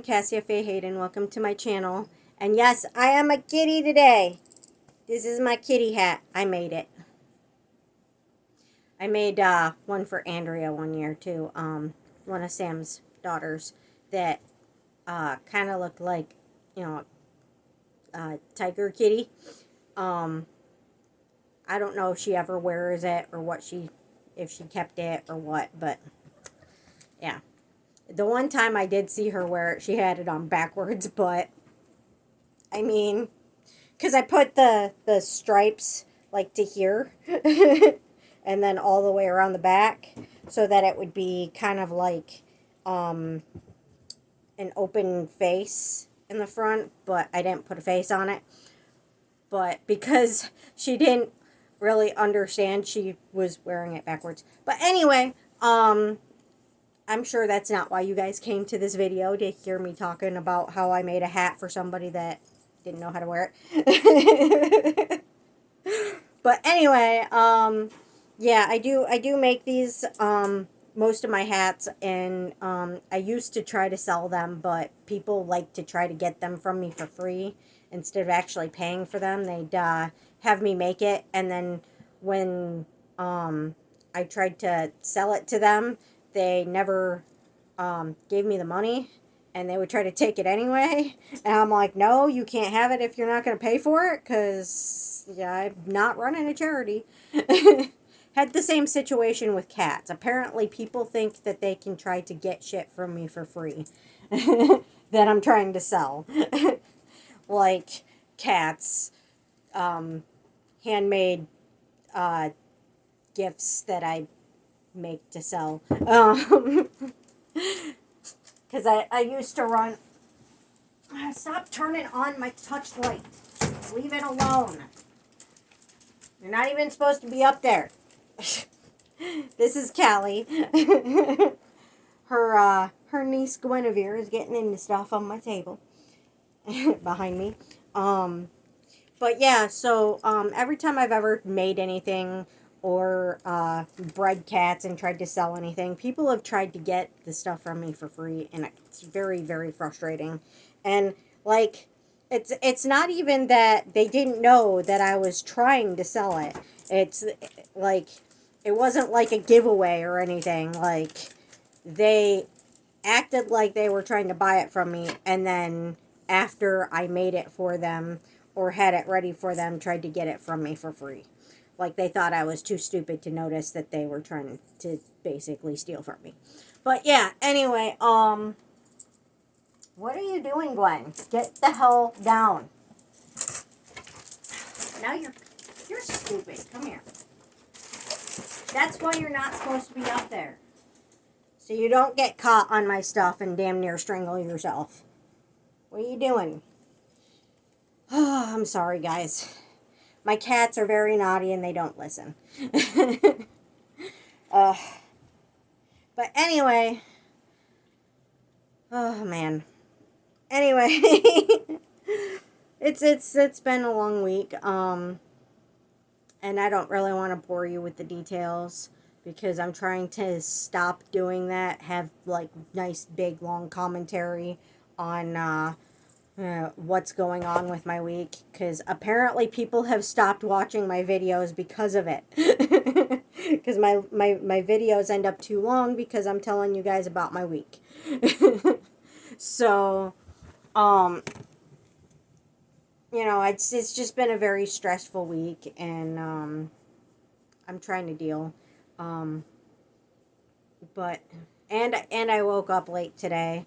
CASSIAFAEHAYDEN. Welcome to my channel. And yes, I am a kitty today. This is my kitty hat. I made it. I made one for Andrea one year too. One of Sam's daughters that kind of looked like, tiger kitty. I don't know if she ever wears it or if she kept it or what, but yeah. The one time I did see her wear it, she had it on backwards, but I mean, because I put the stripes like to here and then all the way around the back so that it would be kind of like an open face in the front, but I didn't put a face on it. But because she didn't really understand, she was wearing it backwards. But anyway, I'm sure that's not why you guys came to this video, to hear me talking about how I made a hat for somebody that didn't know how to wear it. But anyway, yeah, I do make these, most of my hats, and I used to try to sell them, but people like to try to get them from me for free instead of actually paying for them. They'd have me make it, and then when I tried to sell it to them, they never gave me the money, and they would try to take it anyway. And I'm like, no, you can't have it if you're not going to pay for it, because yeah, I'm not running a charity. Had the same situation with cats. Apparently, people think that they can try to get shit from me for free that I'm trying to sell. Like cats, handmade gifts that I make to sell. Because I used to run. Stop turning on my touch light. Leave it alone. You're not even supposed to be up there. This is Callie. Her niece Guinevere is getting into stuff on my table behind me. But yeah, so every time I've ever made anything or bred cats and tried to sell anything, people have tried to get the stuff from me for free, and it's very, very frustrating. And like, it's not even that they didn't know that I was trying to sell it. It's like, it wasn't like a giveaway or anything. Like, they acted like they were trying to buy it from me, and then after I made it for them or had it ready for them, tried to get it from me for free. Like, they thought I was too stupid to notice that they were trying to basically steal from me. But yeah, anyway, what are you doing, Gwen? Get the hell down. Now you're stupid. Come here. That's why you're not supposed to be up there. So you don't get caught on my stuff and damn near strangle yourself. What are you doing? Oh, I'm sorry, guys. My cats are very naughty and they don't listen. But anyway. Oh, man. Anyway. It's been a long week. And I don't really want to bore you with the details, because I'm trying to stop doing that. Have like nice big long commentary on what's going on with my week, because apparently people have stopped watching my videos because of it. Because my videos end up too long because I'm telling you guys about my week. So it's just been a very stressful week, and I'm trying to deal. But I woke up late today.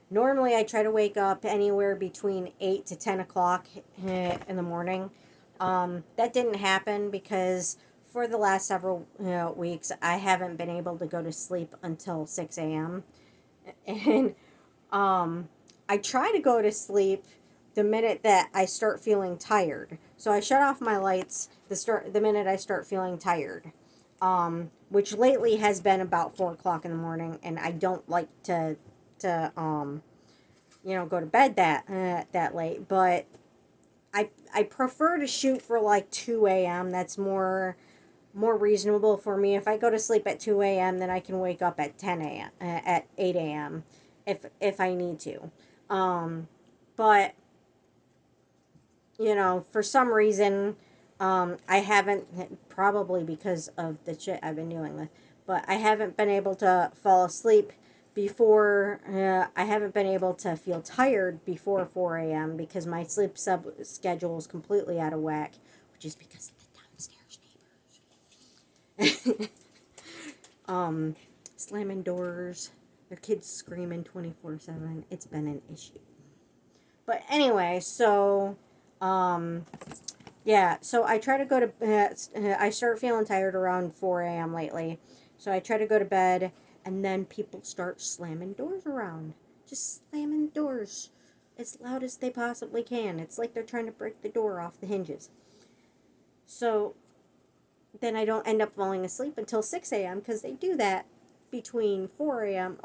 Normally, I try to wake up anywhere between 8 to 10 o'clock in the morning. That didn't happen because for the last several weeks, I haven't been able to go to sleep until 6 a.m. And I try to go to sleep the minute that I start feeling tired. So I shut off my lights the minute I start feeling tired. Which lately has been about 4 o'clock in the morning, and I don't like to go to bed that late, but I prefer to shoot for like 2 a.m. That's more reasonable for me. If I go to sleep at 2 a.m., then I can wake up at 10 a.m. At 8 a.m. if I need to. But you know, for some reason, I haven't, probably because of the shit I've been dealing with, but I haven't been able to fall asleep before, I haven't been able to feel tired before 4 a.m. because my sleep schedule is completely out of whack, which is because of the downstairs neighbors. Slamming doors, their kids screaming 24/7. It's been an issue. But anyway, so yeah, so I try to go to I start feeling tired around 4 a.m. lately. So I try to go to bed, and then people start slamming doors around. Just slamming doors as loud as they possibly can. It's like they're trying to break the door off the hinges. So then I don't end up falling asleep until 6 a.m. because they do that between 4 a.m.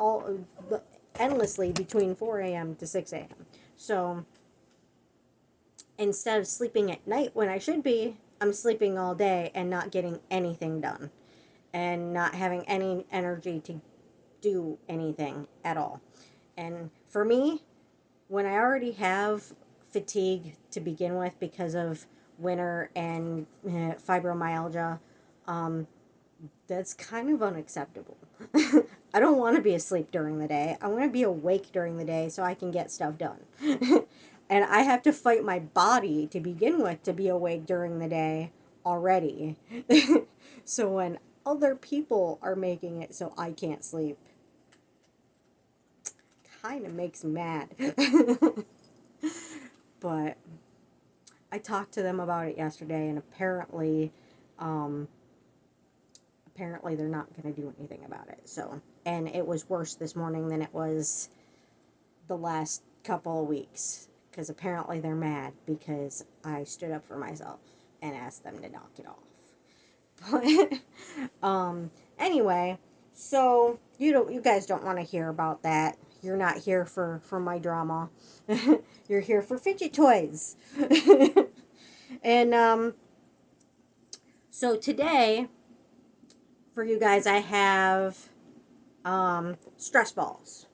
Endlessly between 4 a.m. to 6 a.m. So instead of sleeping at night when I should be, I'm sleeping all day and not getting anything done and not having any energy to do anything at all. And for me, when I already have fatigue to begin with because of winter and fibromyalgia, that's kind of unacceptable. I don't want to be asleep during the day. I want to be awake during the day so I can get stuff done. And I have to fight my body to begin with to be awake during the day already. So when other people are making it so I can't sleep, kind of makes me mad. But I talked to them about it yesterday, and apparently they're not going to do anything about it. So, and it was worse this morning than it was the last couple of weeks, because apparently they're mad because I stood up for myself and asked them to knock it off. But anyway, so you guys don't want to hear about that. You're not here for my drama. You're here for fidget toys. And so today for you guys, I have stress balls.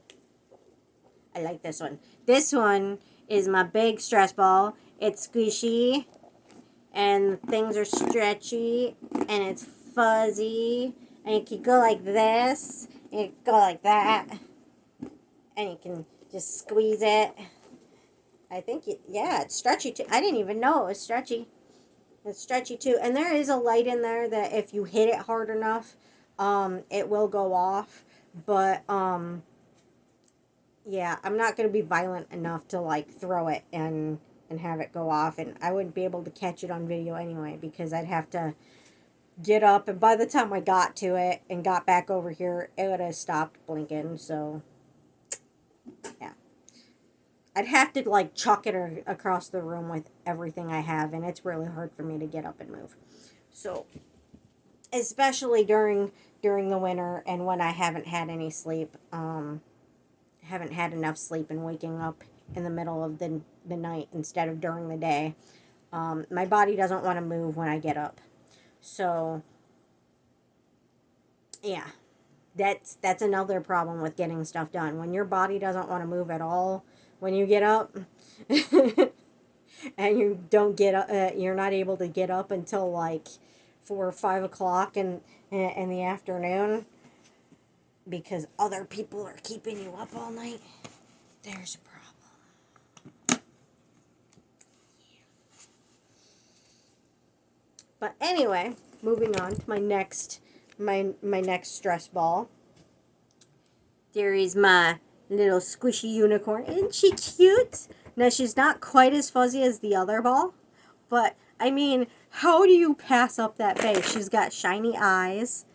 I like this one. This one is my big stress ball. It's squishy, and things are stretchy, and it's fuzzy, and you can go like this, and you can go like that, and you can just squeeze it. I think, yeah, it's stretchy too. I didn't even know it was stretchy. It's stretchy too. And there is a light in there that if you hit it hard enough, it will go off. But, yeah, I'm not going to be violent enough to, like, throw it and have it go off. And I wouldn't be able to catch it on video anyway because I'd have to get up. And by the time I got to it and got back over here, it would have stopped blinking. So, yeah. I'd have to, like, chuck it across the room with everything I have. And it's really hard for me to get up and move. So, especially during the winter and when I haven't had any sleep, haven't had enough sleep and waking up in the middle of the night instead of during the day. My body doesn't want to move when I get up. So, yeah, that's another problem with getting stuff done. When your body doesn't want to move at all when you get up, and you don't get up, you're not able to get up until like 4 or 5 o'clock in the afternoon because other people are keeping you up all night. There's a problem. But anyway, moving on to my next stress ball. There is my little squishy unicorn. Isn't she cute? Now, she's not quite as fuzzy as the other ball, but I mean, how do you pass up that face? She's got shiny eyes.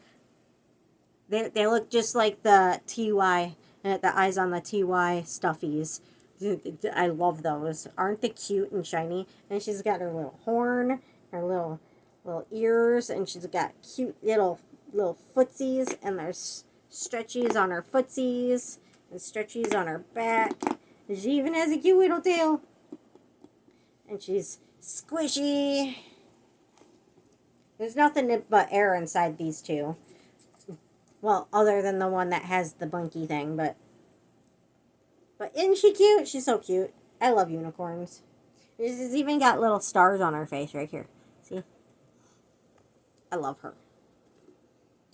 They look just like the TY, the eyes on the TY stuffies. I love those. Aren't they cute and shiny? And she's got her little horn, her little ears, and she's got cute little footsies, and there's stretchies on her footsies and stretchies on her back. And she even has a cute little tail. And she's squishy. There's nothing but air inside these two. Well, other than the one that has the blinky thing, but But isn't she cute? She's so cute. I love unicorns. She's even got little stars on her face right here. See? I love her.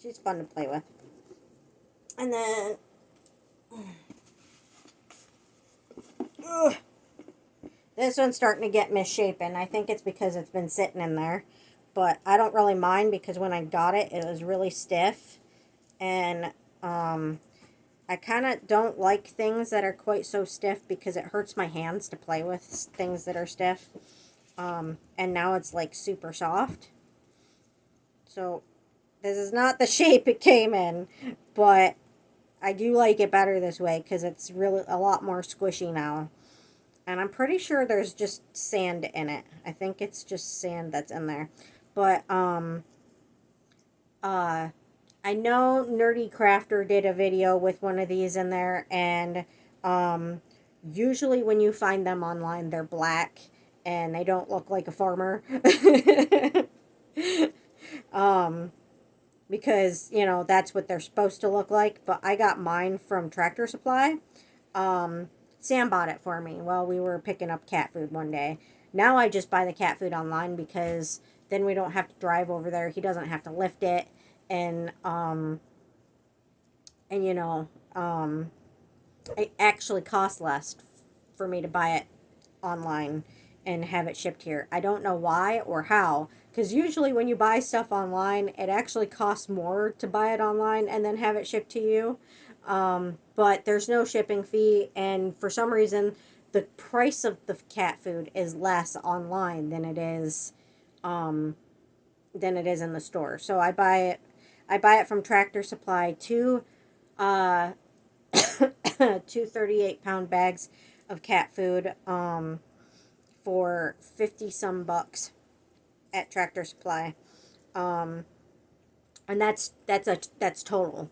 She's fun to play with. And then... Ugh, this one's starting to get misshapen. I think it's because it's been sitting in there. But I don't really mind because when I got it, it was really stiff. And I kind of don't like things that are quite so stiff because it hurts my hands to play with things that are stiff. And now it's like super soft. So this is not the shape it came in, but I do like it better this way because it's really a lot more squishy now. And I'm pretty sure there's just sand in it. I think it's just sand that's in there. But I know Nerdy Crafter did a video with one of these in there, and usually when you find them online, they're black and they don't look like a farmer. Because, you know, that's what they're supposed to look like. But I got mine from Tractor Supply. Sam bought it for me while we were picking up cat food one day. Now I just buy the cat food online because then we don't have to drive over there. He doesn't have to lift it. And you know, it actually costs less for me to buy it online and have it shipped here. I don't know why or how, because usually when you buy stuff online, it actually costs more to buy it online and then have it shipped to you. But there's no shipping fee, and for some reason, the price of the cat food is less online than it is in the store. So I buy it from Tractor Supply, two 38-pound bags of cat food for 50 some bucks at Tractor Supply. And that's total.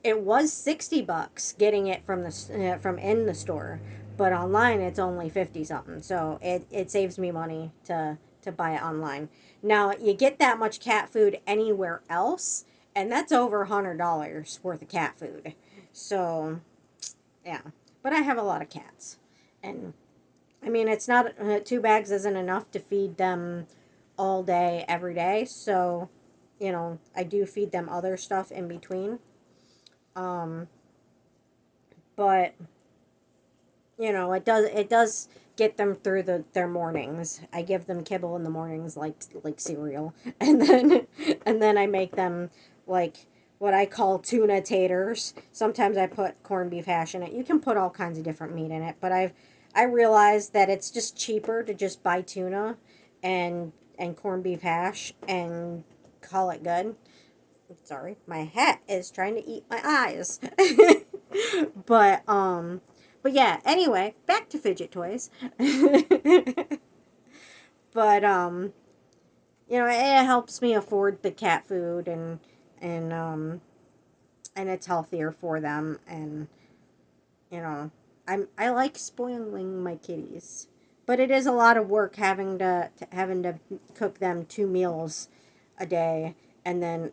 It was 60 bucks getting it from in the store, but online it's only 50 something. So it saves me money to buy it online. Now, you get that much cat food anywhere else, and that's over $100 worth of cat food. So, yeah. But I have a lot of cats. And, I mean, it's not, 2 bags isn't enough to feed them all day, every day. So, you know, I do feed them other stuff in between. But, you know, it does get them through their mornings. I give them kibble in the mornings like cereal. And then I make them like what I call tuna taters. Sometimes I put corned beef hash in it. You can put all kinds of different meat in it, but I realized that it's just cheaper to just buy tuna and corned beef hash and call it good. Sorry, my hat is trying to eat my eyes. But yeah, anyway, back to fidget toys. But you know, it helps me afford the cat food and it's healthier for them, and you know, I like spoiling my kitties. But it is a lot of work having to cook them 2 meals a day and then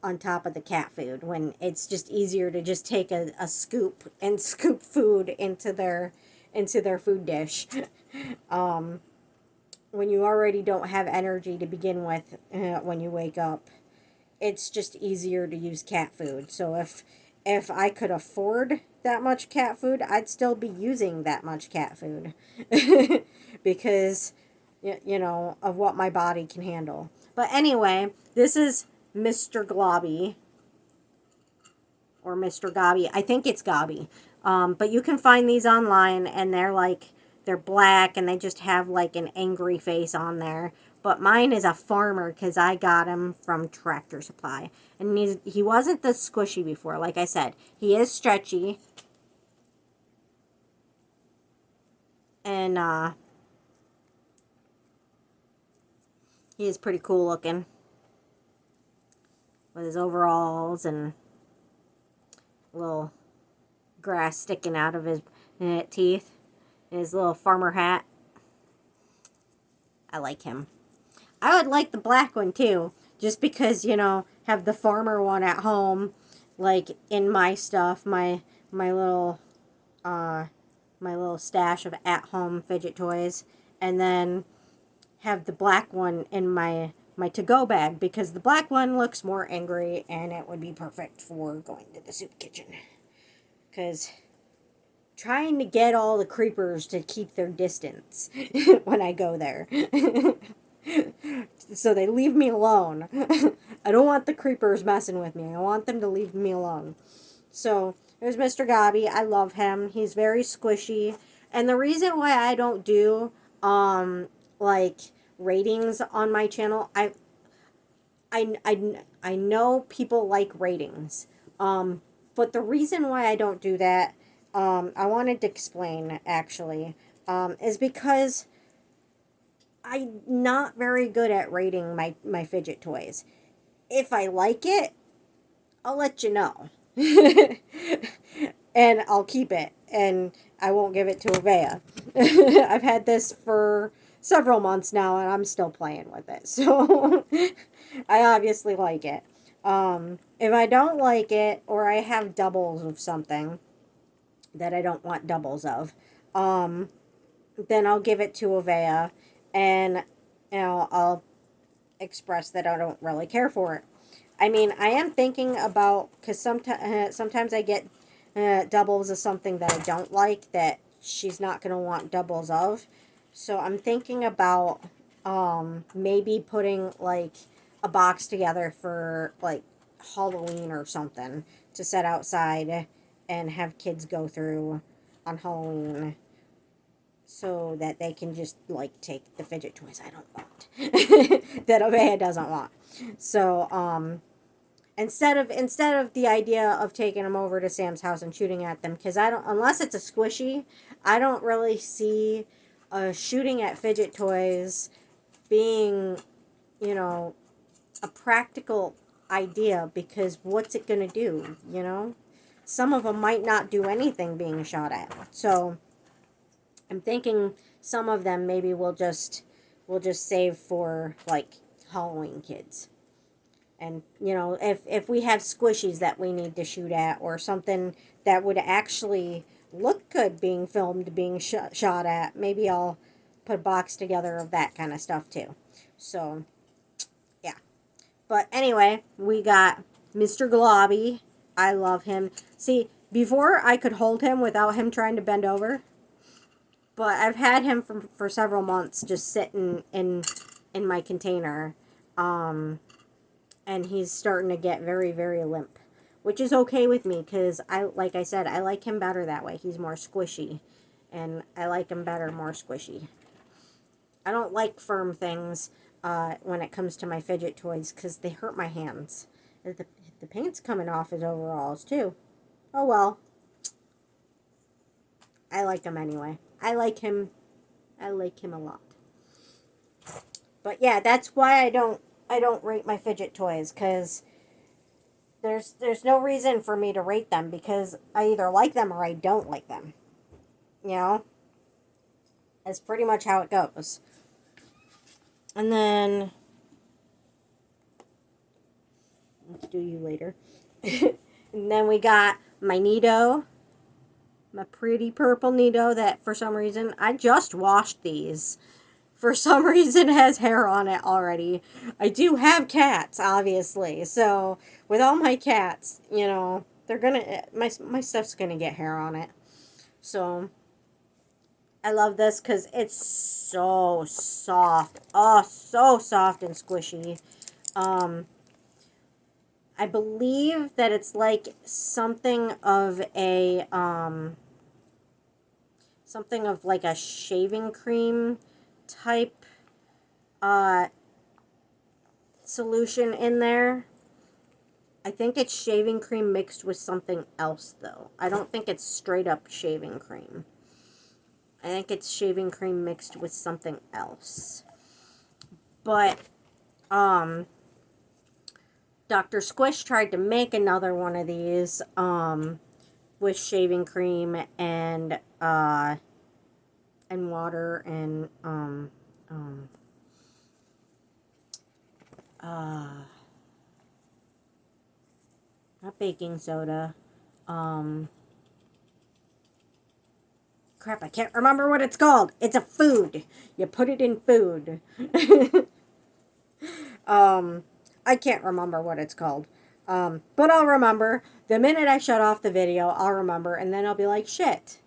on top of the cat food, when it's just easier to just take a scoop and scoop food into their food dish. When you already don't have energy to begin with when you wake up, it's just easier to use cat food. So if I could afford that much cat food, I'd still be using that much cat food because you know, of what my body can handle. But anyway, this is Mr. Globby, or Mr. Gobby. I think it's Gobby. But you can find these online, and they're black, and they just have like an angry face on there. But mine is a farmer because I got him from Tractor Supply. And he wasn't this squishy before. Like I said, he is stretchy. And he is pretty cool looking, with his overalls and little grass sticking out of his teeth, and his little farmer hat. I like him. I would like the black one too, just because, you know, have the farmer one at home, like in my stuff, my little my little stash of at-home fidget toys, and then have the black one in my to-go bag, because the black one looks more angry and it would be perfect for going to the soup kitchen. Because trying to get all the creepers to keep their distance when I go there. So they leave me alone. I don't want the creepers messing with me. I want them to leave me alone. So there's Mr. Gobby. I love him. He's very squishy. And the reason why I don't do like ratings on my channel, I know people like ratings. But the reason why I don't do that, I wanted to explain actually, is because I'm not very good at rating my fidget toys. If I like it, I'll let you know. And I'll keep it, and I won't give it to Avea. I've had this for several months now, and I'm still playing with it. So I obviously like it. If I don't like it, or I have doubles of something that I don't want doubles of, then I'll give it to Avea, and I'll express that I don't really care for it. I mean, I am thinking about, because sometimes I get doubles of something that I don't like that she's not going to want doubles of. So I'm thinking about maybe putting like a box together for like Halloween or something to set outside and have kids go through on Halloween, so that they can just like take the fidget toys I don't want that Avea doesn't want. So instead of the idea of taking them over to Sam's house and shooting at them, because I don't, unless it's a squishy, I don't really see shooting at fidget toys being, a practical idea, because what's it going to do? Some of them might not do anything being shot at. So I'm thinking some of them maybe we'll just save for like Halloween kids. And if we have squishies that we need to shoot at, or something that would actually look good being filmed being shot at, maybe I'll put a box together of that kind of stuff too. So yeah. But anyway, we got Mr. Globby. I love him. See, before I could hold him without him trying to bend over. But I've had him for several months just sitting in my container. And he's starting to get very, very limp. Which is okay with me, because like I said, I like him better that way. He's more squishy. And I like him better more squishy. I don't like firm things when it comes to my fidget toys, because they hurt my hands. The paint's coming off his overalls too. Oh well. I like him anyway. I like him a lot. But yeah, that's why I don't rate my fidget toys, because there's no reason for me to rate them, because I either like them or I don't like them. That's pretty much how it goes. And then let's do you later. And then we got my Nido. My pretty purple Nido that for some reason, I just washed these. For some reason has hair on it already. I do have cats, obviously. So with all my cats, they're gonna, my stuff's gonna get hair on it. So I love this because it's so soft. Oh, so soft and squishy. I believe that it's like something of a shaving cream type solution in there. I think it's shaving cream mixed with something else, though. I don't think it's straight up shaving cream. I think it's shaving cream mixed with something else. But Dr. Squish tried to make another one of these with shaving cream and water and not baking soda, Crap, I can't remember what it's called. It's a food. You put it in food. I can't remember what it's called. But I'll remember. The minute I shut off the video, I'll remember, and then I'll be like, shit.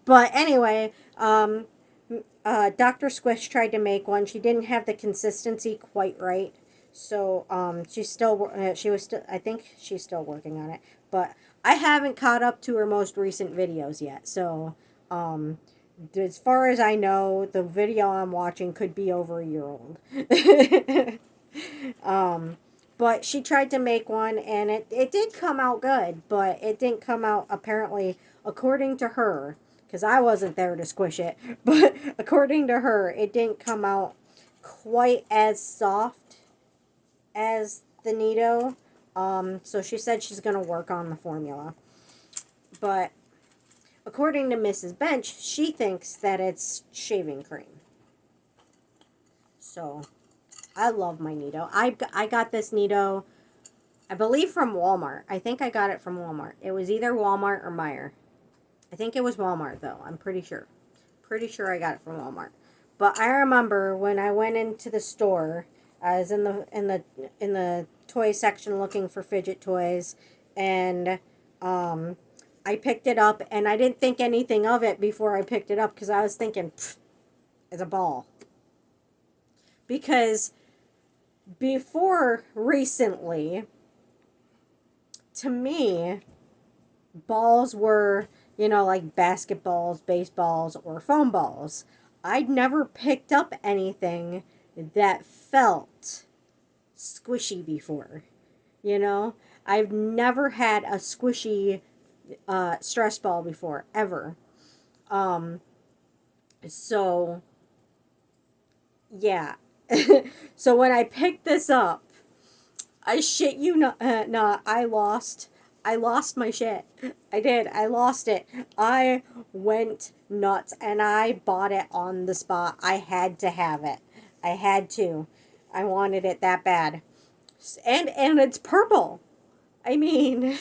But anyway, Dr. Squish tried to make one. She didn't have the consistency quite right. So, I think she's still working on it. But I haven't caught up to her most recent videos yet. So, as far as I know, the video I'm watching could be over a year old. But she tried to make one, and it did come out good, but it didn't come out, apparently, according to her, because I wasn't there to squish it, but according to her, it didn't come out quite as soft as the Nido. So she said she's going to work on the formula. But according to Mrs. Bench, she thinks that it's shaving cream. So I love my Nido. I got this Nido, I believe, from Walmart. I think I got it from Walmart. It was either Walmart or Meijer. I think it was Walmart, though. I'm pretty sure. Pretty sure I got it from Walmart. But I remember when I went into the store, I was in the toy section looking for fidget toys, and I picked it up, and I didn't think anything of it before I picked it up, because I was thinking, it's a ball. Because before recently, to me, balls were, like basketballs, baseballs, or foam balls. I'd never picked up anything that felt squishy before. I've never had a squishy stress ball before, ever. So, yeah. So when I picked this up, I shit you not, I lost my shit. I did. I lost it. I went nuts, and I bought it on the spot. I had to have it. I had to. I wanted it that bad. And it's purple. I mean,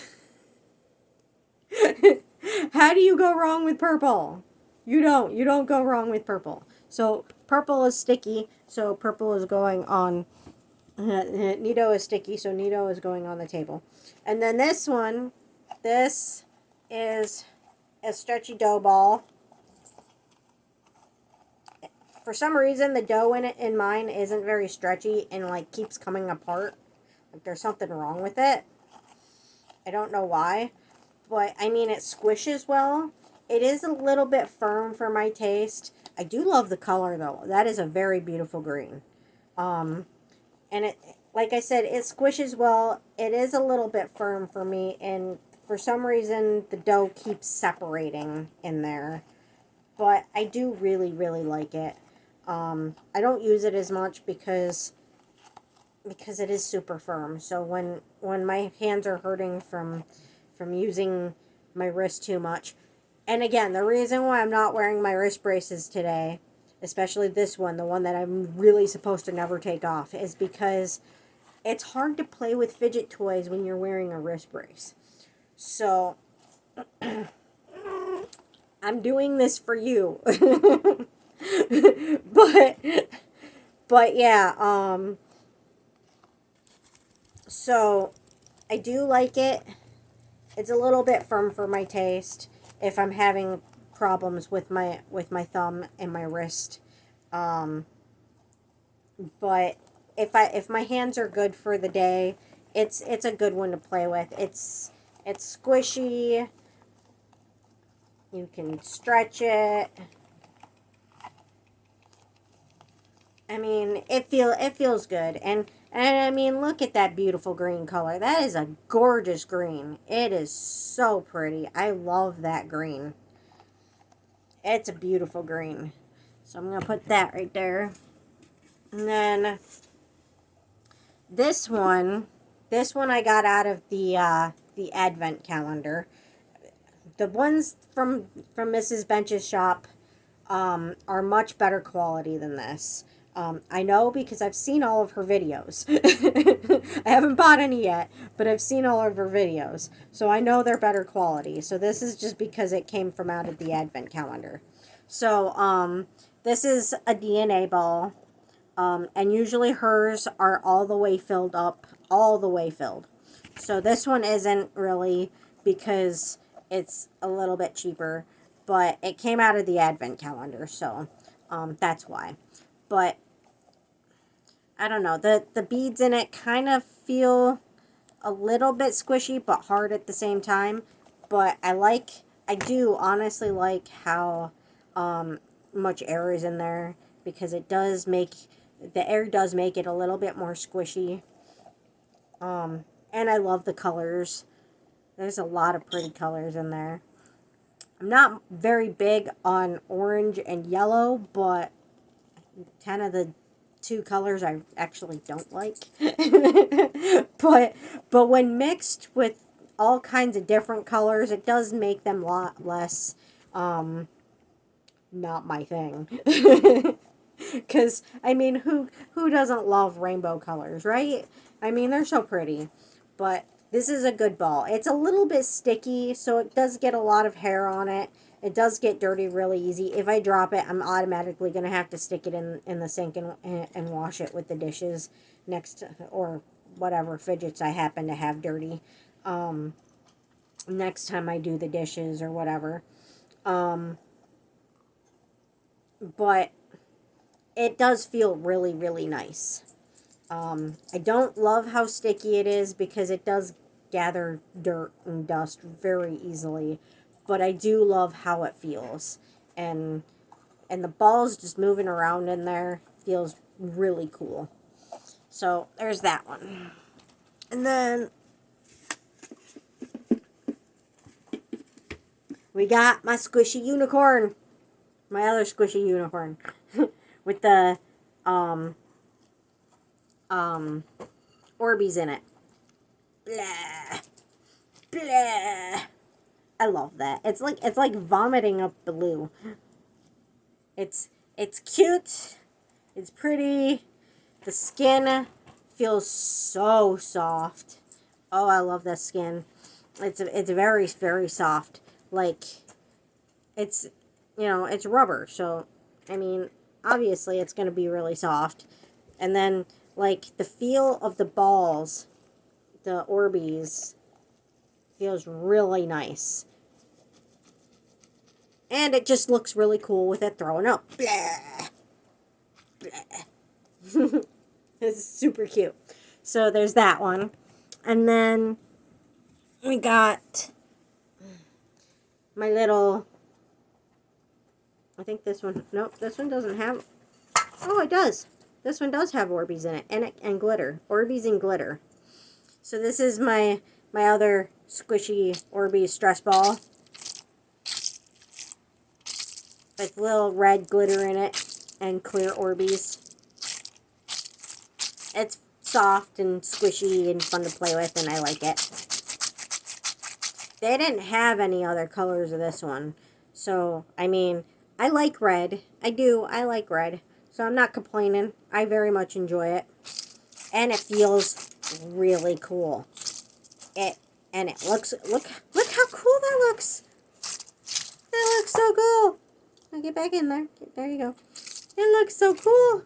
how do you go wrong with purple? You don't go wrong with purple. So purple is sticky, so purple is going on. Nido is sticky, so Nido is going on the table. And then this one, this is a stretchy dough ball. For some reason, the dough in mine isn't very stretchy and like keeps coming apart. Like there's something wrong with it. I don't know why, but I mean it squishes well. It is a little bit firm for my taste. I do love the color though. That is a very beautiful green. And it, like I said, it squishes well. It is a little bit firm for me, and for some reason the dough keeps separating in there. But I do really, really like it. I don't use it as much because it is super firm. So when my hands are hurting from using my wrist too much. And again, the reason why I'm not wearing my wrist braces today, especially this one, the one that I'm really supposed to never take off, is because it's hard to play with fidget toys when you're wearing a wrist brace. So, I'm doing this for you. But yeah, so I do like it. It's a little bit firm for my taste if I'm having problems with my thumb and my wrist. But if my hands are good for the day, it's a good one to play with. It's squishy. You can stretch it. I mean, it feels good. And I mean, look at that beautiful green color. That is a gorgeous green. It is so pretty. I love that green. It's a beautiful green. So I'm going to put that right there. And then this one I got out of the advent calendar. The ones from Mrs. Bench's shop are much better quality than this. I know because I've seen all of her videos. I haven't bought any yet, but I've seen all of her videos. So I know they're better quality. So this is just because it came from out of the advent calendar. So, this is a DNA ball. And usually hers are all the way filled up, all the way filled. So this one isn't really because it's a little bit cheaper, but it came out of the advent calendar, so that's why. But I don't know, the beads in it kind of feel a little bit squishy but hard at the same time. But I do honestly like how much air is in there, because it does make, the air does make it a little bit more squishy. And I love the colors. There's a lot of pretty colors in there. I'm not very big on orange and yellow, but kind of the two colors I actually don't like. but when mixed with all kinds of different colors, it does make them a lot less not my thing. Because, I mean, who doesn't love rainbow colors, right? I mean, they're so pretty. But this is a good ball. It's a little bit sticky, so it does get a lot of hair on it. It does get dirty really easy. If I drop it, I'm automatically going to have to stick it in the sink and wash it with the dishes next to, or whatever fidgets I happen to have dirty. Next time I do the dishes or whatever. But it does feel really, really nice. I don't love how sticky it is because it does gather dirt and dust very easily, but I do love how it feels. And the balls just moving around in there feels really cool. So there's that one. And then we got my squishy unicorn. My other squishy unicorn. With the Orbeez in it. Blah. Blah. I love that. It's like vomiting up blue. It's cute. It's pretty. The skin feels so soft. Oh, I love that skin. It's very, very soft. Like, it's, it's rubber. So, I mean, obviously it's going to be really soft. And then, like, the feel of the balls, the Orbeez, feels really nice. And it just looks really cool with it throwing up. Blah. Blah. It's super cute. So there's that one. And then we got my little, I think this one, nope, this one doesn't have, oh, it does. This one does have Orbeez in it, and glitter. Orbeez and glitter. So this is my other squishy Orbeez stress ball. With little red glitter in it and clear Orbeez. It's soft and squishy and fun to play with, and I like it. They didn't have any other colors of this one. So, I mean, I like red. I do. I like red. So I'm not complaining. I very much enjoy it. And it feels really cool. And it looks, look how cool that looks. That looks so cool. I'll get back in there. There you go. It looks so cool.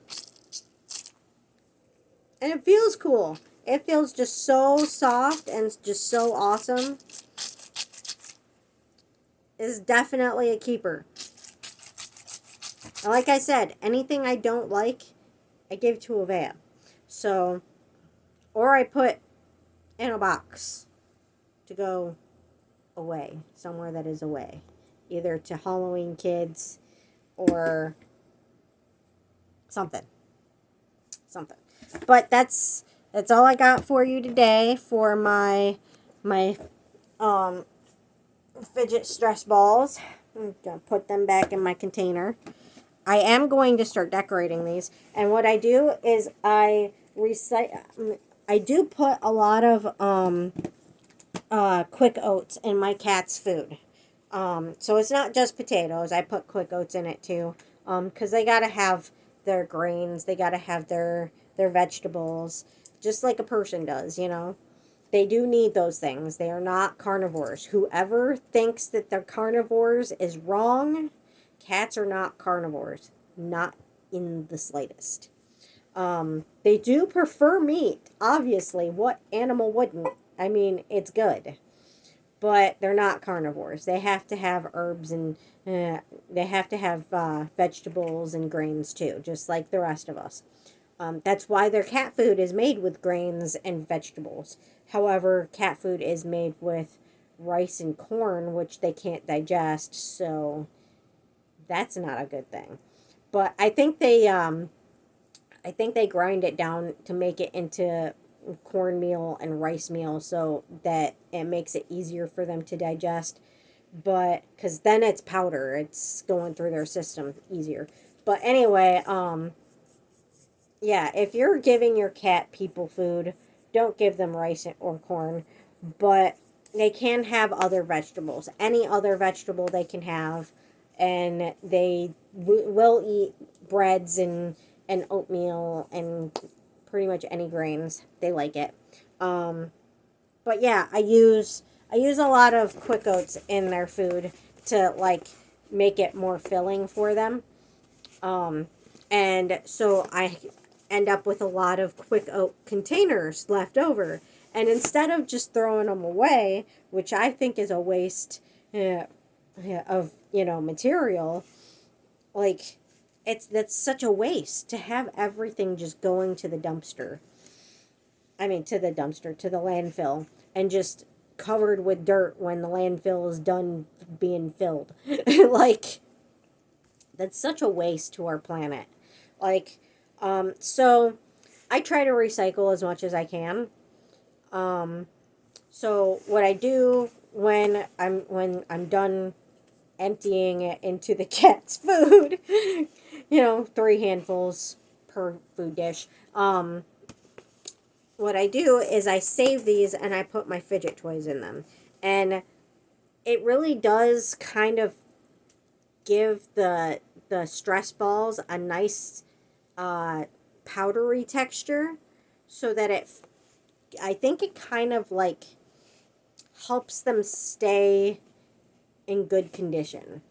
And it feels cool. It feels just so soft and just so awesome. It's definitely a keeper. And like I said, anything I don't like, I give to Avea. So, or I put in a box to go away, somewhere that is away. Either to Halloween kids or something. But that's all I got for you today for my fidget stress balls. I'm going to put them back in my container. I am going to start decorating these. And what I do is I do put a lot of quick oats in my cat's food. So it's not just potatoes. I put quick oats in it too. Because they gotta have their grains. They got to have their vegetables, just like a person does, you know. They do need those things. They are not carnivores. Whoever thinks that they're carnivores is wrong. Cats are not carnivores. Not in the slightest. They do prefer meat, obviously. What animal wouldn't? I mean, it's good. But they're not carnivores. They have to have herbs and they have to have vegetables and grains too, just like the rest of us. That's why their cat food is made with grains and vegetables. However, cat food is made with rice and corn, which they can't digest, so that's not a good thing. But I think they grind it down to make it into cornmeal and rice meal so that it makes it easier for them to digest. But because then it's powder, it's going through their system easier. But anyway, yeah, if you're giving your cat people food, don't give them rice or corn, but they can have other vegetables. Any other vegetable they can have, and they will eat breads and oatmeal and pretty much any grains. They like it. But yeah, I use a lot of quick oats in their food to like make it more filling for them. And so I end up with a lot of quick oat containers left over. And instead of just throwing them away, which I think is a waste of, you know, material, like that's such a waste to have everything just going to the dumpster. I mean, to the dumpster, to the landfill, and just covered with dirt when the landfill is done being filled. Like, that's such a waste to our planet. Like, so I try to recycle as much as I can. So what I do when I'm done emptying it into the cat's food, you know, 3 handfuls per food dish. What I do is I save these and I put my fidget toys in them. And it really does kind of give the stress balls a nice powdery texture, so that I think it kind of like helps them stay in good condition.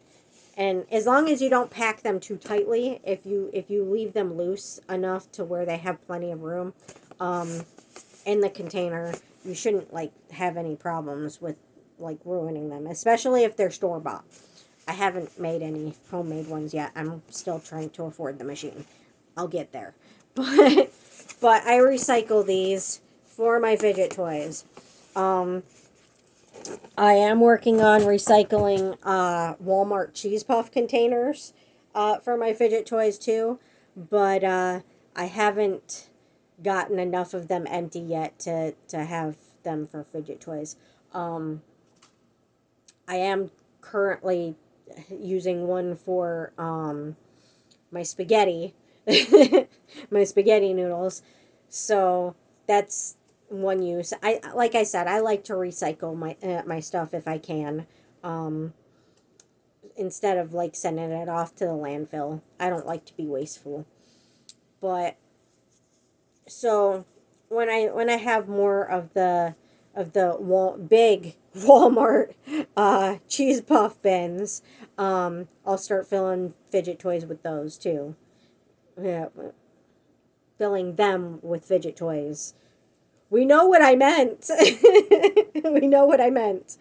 And as long as you don't pack them too tightly, if you leave them loose enough to where they have plenty of room in the container, you shouldn't like have any problems with like ruining them, especially if they're store-bought. I haven't made any homemade ones yet. I'm still trying to afford the machine. I'll get there. But I recycle these for my fidget toys. I am working on recycling Walmart cheese puff containers for my fidget toys too, but I haven't gotten enough of them empty yet to have them for fidget toys. I am currently using one for my spaghetti, my spaghetti noodles, so that's one use. Like I said, I like to recycle my stuff if I can, instead of like sending it off to the landfill. I don't like to be wasteful. But so when I have more of the big Walmart cheese puff bins, I'll start filling fidget toys with those too. Yeah, filling them with fidget toys. We know what I meant. We know what I meant.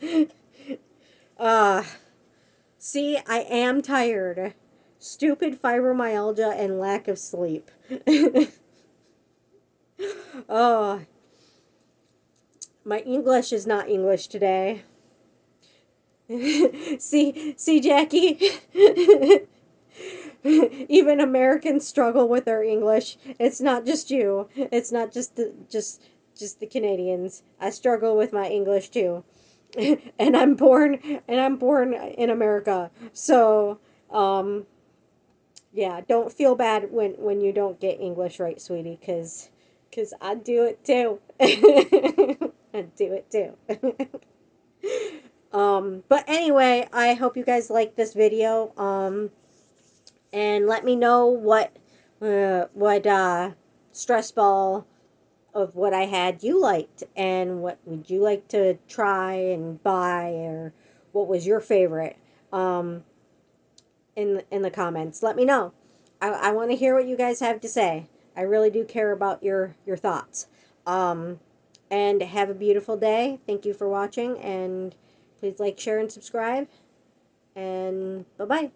See, I am tired. Stupid fibromyalgia and lack of sleep. Oh, my English is not English today. See, Jackie? Even Americans struggle with their English. It's not just you. It's not just the Canadians. I struggle with my English too. And I'm born in America. So, yeah, don't feel bad when you don't get English right, sweetie, cuz I do it too. I do it too. But anyway, I hope you guys like this video. And let me know what what stress ball of what I had you liked, and what would you like to try and buy, or what was your favorite, in the comments. Let me know. I want to hear what you guys have to say. I really do care about your thoughts. And have a beautiful day. Thank you for watching, and please like, share, and subscribe. And bye-bye.